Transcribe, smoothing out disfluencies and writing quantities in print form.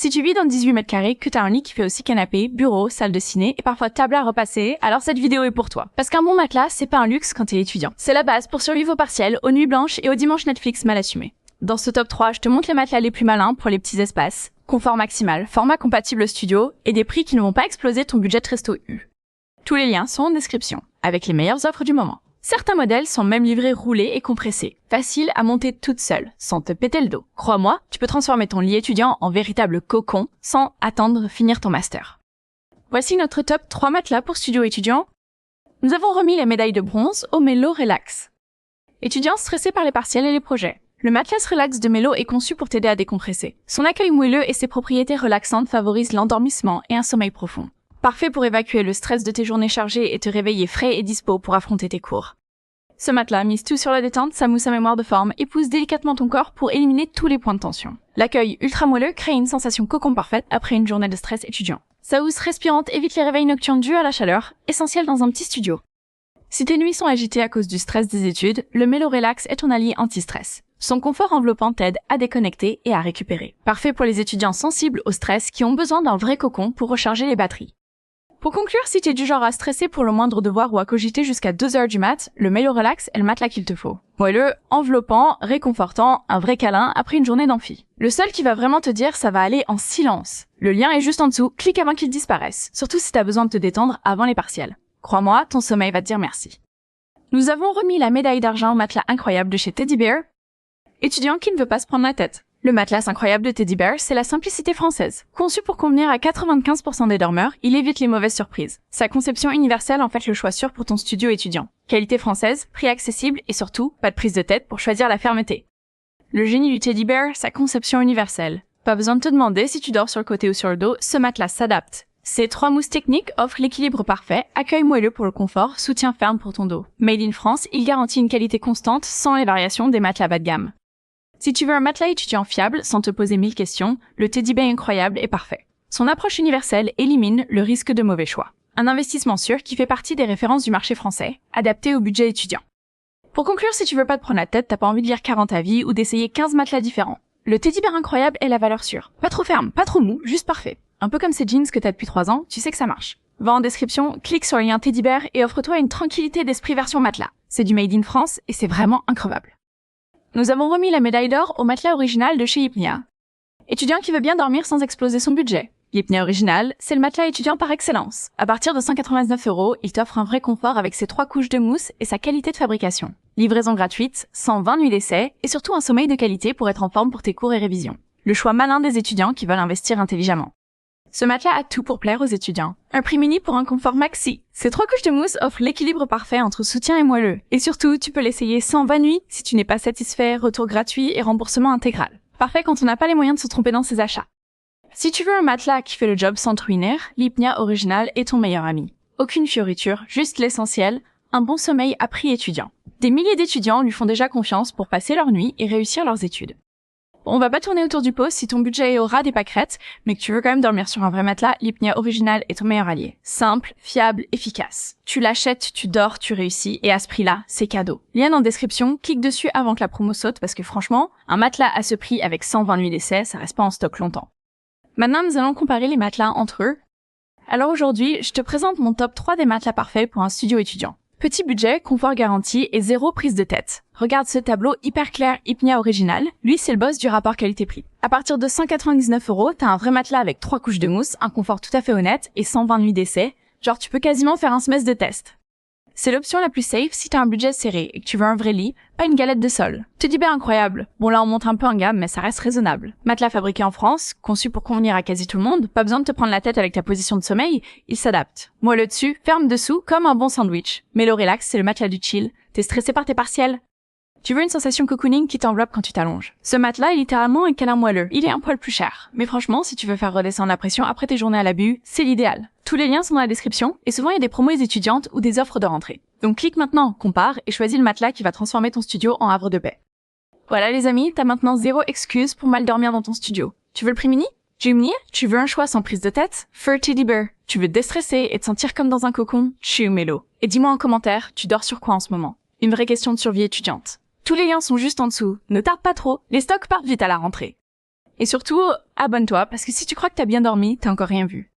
Si tu vis dans 18 mètres carrés, que t'as un lit qui fait aussi canapé, bureau, salle de ciné et parfois table à repasser, alors cette vidéo est pour toi. Parce qu'un bon matelas, c'est pas un luxe quand t'es étudiant. C'est la base pour survivre aux partiels, aux nuits blanches et aux dimanches Netflix mal assumés. Dans ce top 3, je te montre les matelas les plus malins pour les petits espaces, confort maximal, format compatible studio et des prix qui ne vont pas exploser ton budget de resto U. Tous les liens sont en description, avec les meilleures offres du moment. Certains modèles sont même livrés roulés et compressés, faciles à monter toute seule, sans te péter le dos. Crois-moi, tu peux transformer ton lit étudiant en véritable cocon sans attendre de finir ton master. Voici notre top 3 matelas pour studio étudiant. Nous avons remis la médaille de bronze au Melo Relax. Étudiant stressé par les partiels et les projets. Le matelas Relax de Melo est conçu pour t'aider à décompresser. Son accueil moelleux et ses propriétés relaxantes favorisent l'endormissement et un sommeil profond. Parfait pour évacuer le stress de tes journées chargées et te réveiller frais et dispo pour affronter tes cours. Ce matelas mise tout sur la détente, sa mousse à mémoire de forme et pousse délicatement ton corps pour éliminer tous les points de tension. L'accueil ultra moelleux crée une sensation cocon parfaite après une journée de stress étudiant. Sa housse respirante évite les réveils nocturnes dus à la chaleur, essentielle dans un petit studio. Si tes nuits sont agitées à cause du stress des études, le Melo Relax est ton allié anti-stress. Son confort enveloppant t'aide à déconnecter et à récupérer. Parfait pour les étudiants sensibles au stress qui ont besoin d'un vrai cocon pour recharger les batteries. Pour conclure, si t'es du genre à stresser pour le moindre devoir ou à cogiter jusqu'à 2h du mat, le Melo Relax est le matelas qu'il te faut. Moelleux, enveloppant, réconfortant, un vrai câlin après une journée d'amphi. Le seul qui va vraiment te dire ça va aller en silence. Le lien est juste en dessous, clique avant qu'il disparaisse, surtout si t'as besoin de te détendre avant les partiels. Crois-moi, ton sommeil va te dire merci. Nous avons remis la médaille d'argent au matelas incroyable de chez Teddy Bear. Étudiant qui ne veut pas se prendre la tête. Le matelas incroyable de Teddy Bear, c'est la simplicité française. Conçu pour convenir à 95% des dormeurs, il évite les mauvaises surprises. Sa conception universelle en fait le choix sûr pour ton studio étudiant. Qualité française, prix accessible et surtout, pas de prise de tête pour choisir la fermeté. Le génie du Teddy Bear, sa conception universelle. Pas besoin de te demander si tu dors sur le côté ou sur le dos, ce matelas s'adapte. Ces 3 mousses techniques offrent l'équilibre parfait, accueil moelleux pour le confort, soutien ferme pour ton dos. Made in France, il garantit une qualité constante sans les variations des matelas bas de gamme. Si tu veux un matelas étudiant fiable, sans te poser 1000 questions, le Teddy Bear incroyable est parfait. Son approche universelle élimine le risque de mauvais choix. Un investissement sûr qui fait partie des références du marché français, adapté au budget étudiant. Pour conclure, si tu veux pas te prendre la tête, t'as pas envie de lire 40 avis ou d'essayer 15 matelas différents. Le Teddy Bear incroyable est la valeur sûre. Pas trop ferme, pas trop mou, juste parfait. Un peu comme ces jeans que t'as depuis 3 ans, tu sais que ça marche. Va en description, clique sur le lien Teddy Bear et offre-toi une tranquillité d'esprit version matelas. C'est du made in France et c'est vraiment increvable. Nous avons remis la médaille d'or au matelas original de chez Hypnia. Étudiant qui veut bien dormir sans exploser son budget. Hypnia Original, c'est le matelas étudiant par excellence. À partir de 199 €, il t'offre un vrai confort avec ses 3 couches de mousse et sa qualité de fabrication. Livraison gratuite, 120 nuits d'essai et surtout un sommeil de qualité pour être en forme pour tes cours et révisions. Le choix malin des étudiants qui veulent investir intelligemment. Ce matelas a tout pour plaire aux étudiants. Un prix mini pour un confort maxi. Ces 3 couches de mousse offrent l'équilibre parfait entre soutien et moelleux. Et surtout, tu peux l'essayer 120 nuits si tu n'es pas satisfait, retour gratuit et remboursement intégral. Parfait quand on n'a pas les moyens de se tromper dans ses achats. Si tu veux un matelas qui fait le job sans te ruiner, l'Hypnia Original est ton meilleur ami. Aucune fioriture, juste l'essentiel, un bon sommeil à prix étudiant. Des milliers d'étudiants lui font déjà confiance pour passer leur nuit et réussir leurs études. On va pas tourner autour du pot si ton budget est au ras des pâquerettes, mais que tu veux quand même dormir sur un vrai matelas, l'Hypnia Original est ton meilleur allié. Simple, fiable, efficace. Tu l'achètes, tu dors, tu réussis, et à ce prix-là, c'est cadeau. Lien en description, clique dessus avant que la promo saute parce que franchement, un matelas à ce prix avec 120 nuits d'essai, ça reste pas en stock longtemps. Maintenant, nous allons comparer les matelas entre eux. Alors aujourd'hui, je te présente mon top 3 des matelas parfaits pour un studio étudiant. Petit budget, confort garanti et 0 prise de tête. Regarde ce tableau hyper clair Hypnia Original. Lui, c'est le boss du rapport qualité-prix. À partir de 199 €, t'as un vrai matelas avec 3 couches de mousse, un confort tout à fait honnête et 120 nuits d'essai. Genre, tu peux quasiment faire un semestre de test. C'est l'option la plus safe si t'as un budget serré et que tu veux un vrai lit, pas une galette de sol. Teddy Bear incroyable. Bon là on monte un peu en gamme mais ça reste raisonnable. Matelas fabriqué en France, conçu pour convenir à quasi tout le monde, pas besoin de te prendre la tête avec ta position de sommeil, il s'adapte. Moelleux dessus, ferme dessous, comme un bon sandwich. Melo Relax, c'est le matelas du chill. T'es stressé par tes partiels? Tu veux une sensation cocooning qui t'enveloppe quand tu t'allonges. Ce matelas est littéralement un câlin moelleux. Il est un poil plus cher. Mais franchement, si tu veux faire redescendre la pression après tes journées à l'abus, c'est l'idéal. Tous les liens sont dans la description et souvent il y a des promos étudiantes ou des offres de rentrée. Donc clique maintenant, compare et choisis le matelas qui va transformer ton studio en havre de paix. Voilà les amis, t'as maintenant 0 excuse pour mal dormir dans ton studio. Tu veux le prix mini? Jimny, tu veux un choix sans prise de tête? Fur Teddy Bear. Tu veux te déstresser et te sentir comme dans un cocon? Chew Melo. Et dis-moi en commentaire, tu dors sur quoi en ce moment? Une vraie question de survie étudiante. Tous les liens sont juste en dessous. Ne tarde pas trop, les stocks partent vite à la rentrée. Et surtout, abonne-toi, parce que si tu crois que t'as bien dormi, t'as encore rien vu.